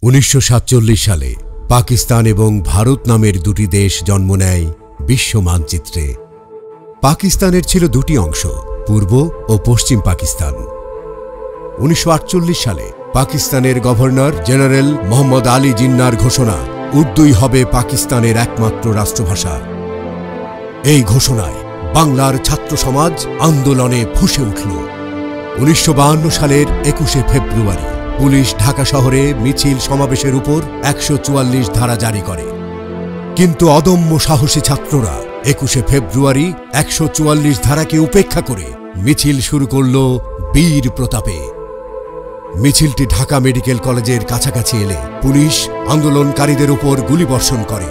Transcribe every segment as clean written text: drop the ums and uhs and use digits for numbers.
1947 সালে পাকিস্তান এবং ভারত নামের দুটি দেশ জন্ম নেয় বিশ্ব মানচিত্রে। পাকিস্তানের ছিল দুটি অংশ, পূর্ব ও পশ্চিম পাকিস্তান। 1948 সালে পাকিস্তানের গভর্নর জেনারেল মোহাম্মদ আলী জিন্নার ঘোষণা, উর্দুই হবে পাকিস্তানের একমাত্র রাষ্ট্রভাষা। এই ঘোষণায় বাংলার ছাত্র সমাজ আন্দোলনে ফুঁসে উঠল। 1952 সালের 21শে ফেব্রুয়ারি পুলিশ ঢাকা শহরে মিছিল সমাবেশের উপর 144 ধারা জারি করে। কিন্তু অদম্য সাহসী ছাত্ররা 21শে ফেব্রুয়ারি 144 ধারাকে উপেক্ষা করে মিছিল শুরু করল বীর প্রতাপে। মিছিলটি ঢাকা মেডিকেল কলেজের কাছাকাছি এলে পুলিশ আন্দোলনকারীদের উপর গুলিবর্ষণ করে।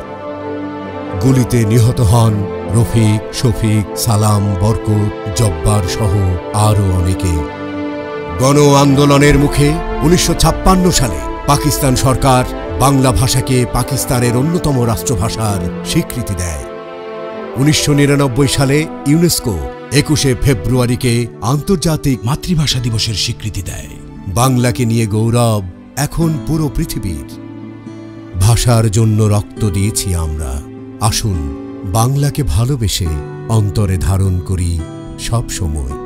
গুলিতে নিহত হন রফিক, শফিক, সালাম, বরকত, জব্বার সহ আরও অনেকে। গণ আন্দোলনের মুখে 1956 সালে পাকিস্তান সরকার বাংলা ভাষাকে পাকিস্তানের অন্যতম রাষ্ট্রভাষার স্বীকৃতি দেয়। 1999 সালে ইউনেস্কো 21শে ফেব্রুয়ারিকে আন্তর্জাতিক মাতৃভাষা দিবসের স্বীকৃতি দেয়। বাংলাকে নিয়ে গৌরব এখন পুরো পৃথিবীর। ভাষার জন্য রক্ত দিয়েছি আমরা, আসুন বাংলাকে ভালোবেসে অন্তরে ধারণ করি সব সময়।